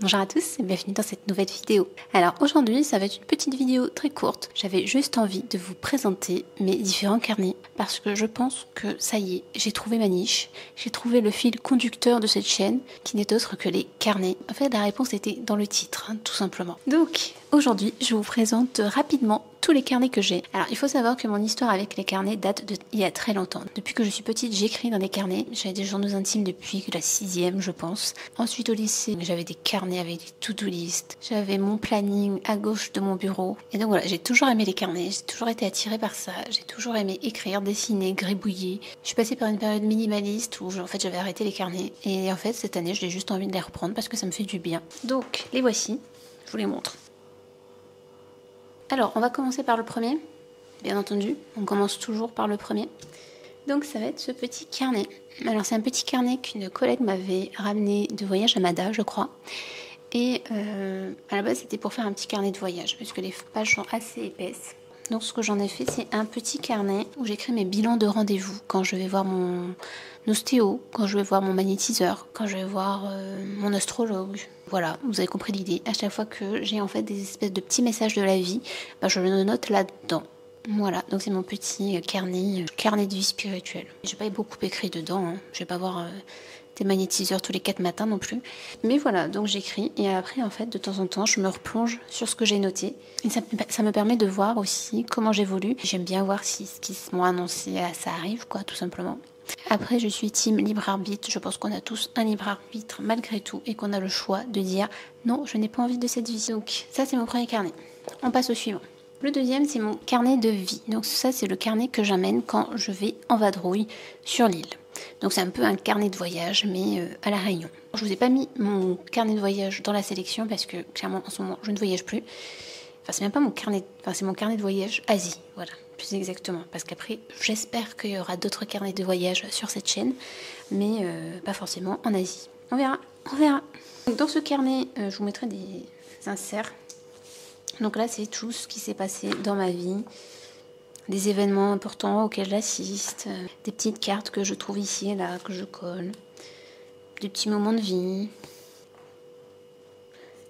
Bonjour à tous et bienvenue dans cette nouvelle vidéo. Alors aujourd'hui ça va être une petite vidéo très courte. J'avais juste envie de vous présenter mes différents carnets parce que je pense que ça y est, j'ai trouvé ma niche. J'ai trouvé le fil conducteur de cette chaîne qui n'est autre que les carnets. En fait la réponse était dans le titre, tout simplement. Donc aujourd'hui je vous présente rapidement tous les carnets que j'ai. Alors il faut savoir que mon histoire avec les carnets date d'il y a très longtemps. Depuis que je suis petite, j'écris dans des carnets. J'avais des journaux intimes depuis la 6e, je pense. Ensuite au lycée, j'avais des carnets avec des to-do list. J'avais mon planning à gauche de mon bureau. Et donc voilà, j'ai toujours aimé les carnets. J'ai toujours été attirée par ça. J'ai toujours aimé écrire, dessiner, gribouiller. Je suis passée par une période minimaliste où en fait j'avais arrêté les carnets. Et en fait cette année, j'ai juste envie de les reprendre parce que ça me fait du bien. Donc les voici. Je vous les montre. Alors, on va commencer par le premier, bien entendu. On commence toujours par le premier. Donc, ça va être ce petit carnet. Alors, c'est un petit carnet qu'une collègue m'avait ramené de voyage à Mada, je crois. Et à la base, c'était pour faire un petit carnet de voyage, parce que les pages sont assez épaisses. Donc, ce que j'en ai fait, c'est un petit carnet où j'écris mes bilans de rendez-vous. Quand je vais voir mon ostéo, quand je vais voir mon magnétiseur, quand je vais voir mon astrologue. Voilà, vous avez compris l'idée. À chaque fois que j'ai en fait des espèces de petits messages de la vie, je le note là-dedans. Voilà, donc c'est mon petit carnet de vie spirituelle. J'ai pas beaucoup écrit dedans, hein. Je vais pas voir des magnétiseurs tous les 4 matins non plus. Mais voilà, donc j'écris et après en fait de temps en temps je me replonge sur ce que j'ai noté. Et ça me permet de voir aussi comment j'évolue. J'aime bien voir si ce qui m'ont annoncé, ça arrive quoi, tout simplement. Après, je suis team libre arbitre. Je pense qu'on a tous un libre arbitre malgré tout et qu'on a le choix de dire non, je n'ai pas envie de cette vie. Donc ça, c'est mon premier carnet. On passe au suivant. Le deuxième, c'est mon carnet de vie. Donc ça, c'est le carnet que j'amène quand je vais en vadrouille sur l'île. Donc c'est un peu un carnet de voyage, mais à La Réunion. Je vous ai pas mis mon carnet de voyage dans la sélection parce que clairement, en ce moment, je ne voyage plus. Enfin, c'est même pas mon carnet, c'est mon carnet de voyage Asie, voilà, plus exactement. Parce qu'après, j'espère qu'il y aura d'autres carnets de voyage sur cette chaîne, mais pas forcément en Asie. On verra, on verra. Donc, dans ce carnet, je vous mettrai des inserts. Donc là, c'est tout ce qui s'est passé dans ma vie, des événements importants auxquels j'assiste, des petites cartes que je trouve ici et là, que je colle, des petits moments de vie.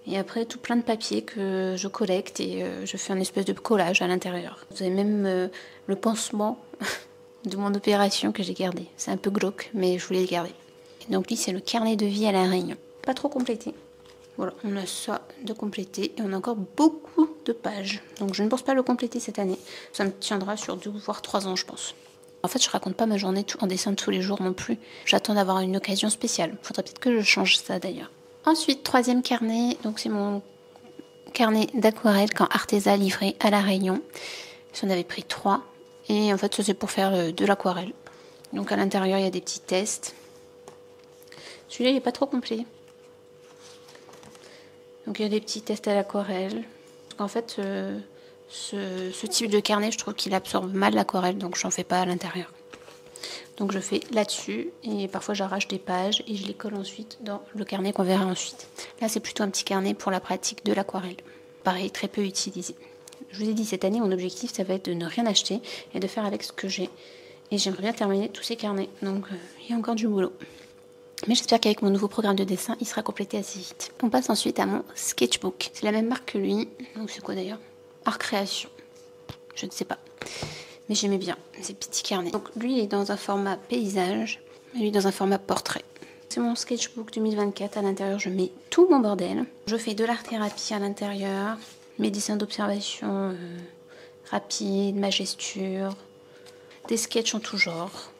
Et après, tout plein de papiers que je collecte et je fais un espèce de collage à l'intérieur. Vous avez même le pansement de mon opération que j'ai gardé. C'est un peu glauque, mais je voulais le garder. Et donc lui, c'est le carnet de vie à La Réunion. Pas trop complété. Voilà, on a ça de complété et on a encore beaucoup de pages. Donc je ne pense pas le compléter cette année. Ça me tiendra sur 2 voire 3 ans, je pense. En fait, je raconte pas ma journée en dessin tous les jours non plus. J'attends d'avoir une occasion spéciale. Faudrait peut-être que je change ça d'ailleurs. Ensuite, troisième carnet, donc c'est mon carnet d'aquarelle quand Arteza livré à La Réunion. J'en avais pris 3. Et en fait, ça c'est pour faire de l'aquarelle. Donc à l'intérieur, il y a des petits tests. Celui-là, il n'est pas trop complet. Donc il y a des petits tests à l'aquarelle. Parce qu'en fait, ce type de carnet, je trouve qu'il absorbe mal l'aquarelle, donc j'en fais pas à l'intérieur. Donc je fais là-dessus et parfois j'arrache des pages et je les colle ensuite dans le carnet qu'on verra ensuite. Là c'est plutôt un petit carnet pour la pratique de l'aquarelle. Pareil, très peu utilisé. Je vous ai dit cette année mon objectif ça va être de ne rien acheter et de faire avec ce que j'ai. Et j'aimerais bien terminer tous ces carnets. Donc il y a encore du boulot. Mais j'espère qu'avec mon nouveau programme de dessin il sera complété assez vite. On passe ensuite à mon sketchbook. C'est la même marque que lui. Donc c'est quoi d'ailleurs? Art Création. Je ne sais pas. Mais j'aimais bien ces petits carnets. Donc lui, il est dans un format paysage, et lui dans un format portrait. C'est mon sketchbook 2024. À l'intérieur, je mets tout mon bordel. Je fais de l'art-thérapie à l'intérieur, mes dessins d'observation rapides, ma gesture, des sketchs en tout genre.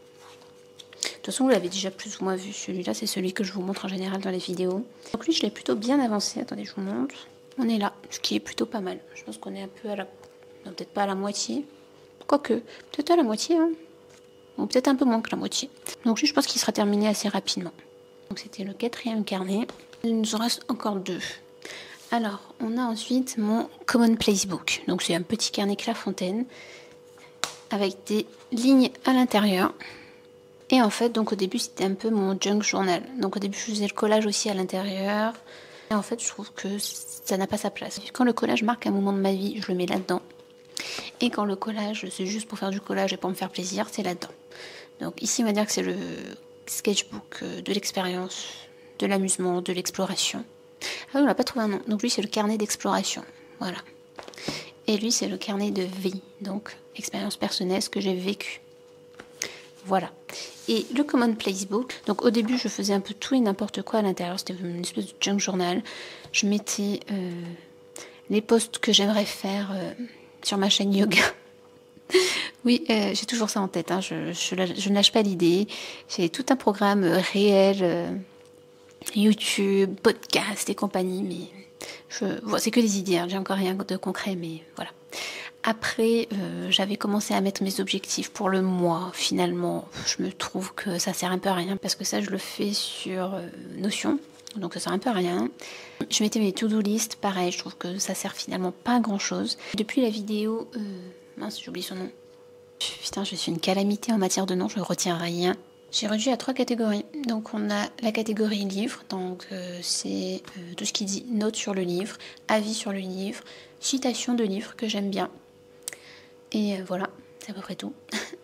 De toute façon, vous l'avez déjà plus ou moins vu. Celui-là, c'est celui que je vous montre en général dans les vidéos. Donc lui, je l'ai plutôt bien avancé. Attendez, je vous montre. On est là, ce qui est plutôt pas mal. Je pense qu'on est un peu à la... Non, peut-être pas à la moitié. Quoique, peut-être à la moitié, hein. Ou peut-être un peu moins que la moitié. Donc lui, je pense qu'il sera terminé assez rapidement. Donc c'était le 4e carnet. Il nous en reste encore 2. Alors, on a ensuite mon Commonplace Book. Donc c'est un petit carnet Clairefontaine avec des lignes à l'intérieur. Et en fait, donc au début, c'était un peu mon junk journal. Donc au début, je faisais le collage aussi à l'intérieur. Et en fait, je trouve que ça n'a pas sa place. Quand le collage marque un moment de ma vie, je le mets là-dedans. Et quand le collage, c'est juste pour faire du collage et pour me faire plaisir, c'est là-dedans. Donc ici, on va dire que c'est le sketchbook de l'expérience, de l'amusement, de l'exploration. Ah oui, on n'a pas trouvé un nom. Donc lui, c'est le carnet d'exploration. Voilà. Et lui, c'est le carnet de vie. Donc, expérience personnelle, ce que j'ai vécu. Voilà. Et le Commonplace Book. Donc au début, je faisais un peu tout et n'importe quoi à l'intérieur. C'était une espèce de junk journal. Je mettais les posts que j'aimerais faire sur ma chaîne yoga. Oui, j'ai toujours ça en tête. Hein. Je ne lâche pas l'idée. J'ai tout un programme réel, YouTube, podcast et compagnie. Mais c'est que des idées. Hein. J'ai encore rien de concret, mais voilà. Après, j'avais commencé à mettre mes objectifs pour le mois. Finalement, je me trouve que ça sert un peu à rien parce que ça, je le fais sur Notion. Donc ça sert un peu à rien. Je mettais mes to-do list, pareil, je trouve que ça sert finalement pas à grand chose. Depuis la vidéo, mince, j'oublie son nom. Putain, je suis une calamité en matière de nom, je retiens rien. J'ai réduit à 3 catégories. Donc on a la catégorie livre, donc c'est tout ce qui dit notes sur le livre, avis sur le livre, citation de livres que j'aime bien. Et voilà, c'est à peu près tout.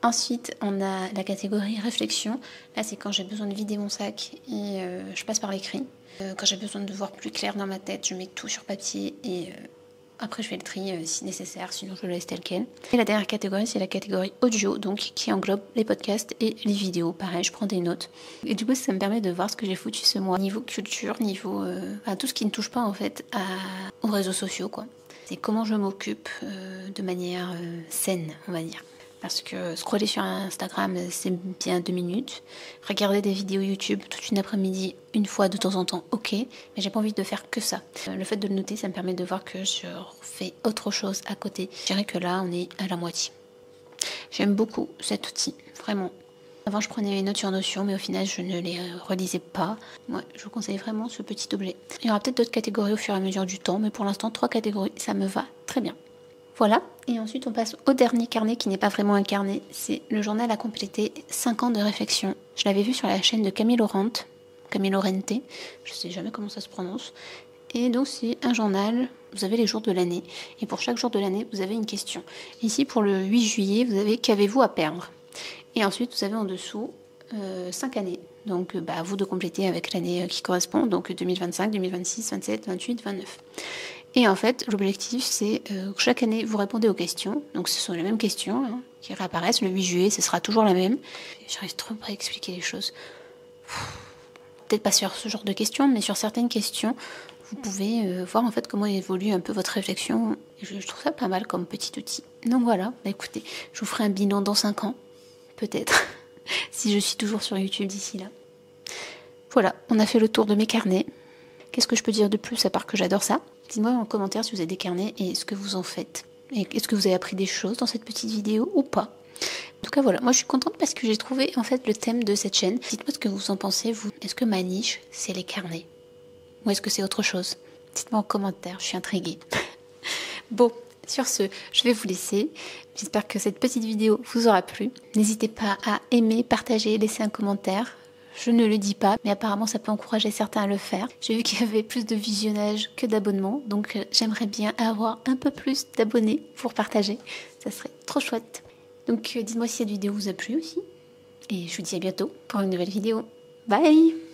Ensuite, on a la catégorie réflexion. Là, c'est quand j'ai besoin de vider mon sac et je passe par l'écrit. Quand j'ai besoin de voir plus clair dans ma tête, je mets tout sur papier et après je fais le tri si nécessaire, sinon je le laisse tel quel. Et la dernière catégorie, c'est la catégorie audio, donc qui englobe les podcasts et les vidéos. Pareil, je prends des notes. Et du coup, ça me permet de voir ce que j'ai foutu ce mois. Niveau culture, niveau tout ce qui ne touche pas en fait aux réseaux sociaux, quoi. C'est comment je m'occupe de manière saine, on va dire. Parce que scroller sur Instagram, c'est bien 2 minutes. Regarder des vidéos YouTube toute une après-midi, une fois de temps en temps, ok. Mais j'ai pas envie de faire que ça. Le fait de le noter, ça me permet de voir que je fais autre chose à côté. Je dirais que là, on est à la moitié. J'aime beaucoup cet outil, vraiment. Avant, je prenais mes notes sur Notion, mais au final, je ne les relisais pas. Ouais, je vous conseille vraiment ce petit objet. Il y aura peut-être d'autres catégories au fur et à mesure du temps, mais pour l'instant, 3 catégories, ça me va très bien. Voilà, et ensuite on passe au dernier carnet qui n'est pas vraiment un carnet, c'est le journal à compléter 5 ans de réflexion. Je l'avais vu sur la chaîne de Camille Laurent, je sais jamais comment ça se prononce. Et donc c'est un journal, vous avez les jours de l'année, et pour chaque jour de l'année, vous avez une question. Ici pour le 8 juillet, vous avez qu'avez-vous à perdre? Et ensuite vous avez en dessous 5 années. Donc à vous de compléter avec l'année qui correspond, donc 2025, 2026, 27, 28, 29. Et en fait, l'objectif, c'est que chaque année, vous répondez aux questions. Donc, ce sont les mêmes questions qui réapparaissent. Le 8 juillet, ce sera toujours la même. J'arrive trop pas à expliquer les choses. Peut-être pas sur ce genre de questions, mais sur certaines questions, vous pouvez voir en fait comment évolue un peu votre réflexion. Je trouve ça pas mal comme petit outil. Donc voilà, écoutez, je vous ferai un bilan dans 5 ans, peut-être, si je suis toujours sur YouTube d'ici là. Voilà, on a fait le tour de mes carnets. Qu'est-ce que je peux dire de plus à part que j'adore ça? Dites-moi en commentaire si vous avez des carnets et ce que vous en faites. Et est-ce que vous avez appris des choses dans cette petite vidéo ou pas? En tout cas, voilà. Moi, je suis contente parce que j'ai trouvé en fait le thème de cette chaîne. Dites-moi ce que vous en pensez, vous. Est-ce que ma niche, c'est les carnets? Ou est-ce que c'est autre chose? Dites-moi en commentaire, je suis intriguée. Bon, sur ce, je vais vous laisser. J'espère que cette petite vidéo vous aura plu. N'hésitez pas à aimer, partager, laisser un commentaire. Je ne le dis pas, mais apparemment ça peut encourager certains à le faire. J'ai vu qu'il y avait plus de visionnage que d'abonnements, donc j'aimerais bien avoir un peu plus d'abonnés pour partager. Ça serait trop chouette. Donc dites-moi si cette vidéo vous a plu aussi. Et je vous dis à bientôt pour une nouvelle vidéo. Bye!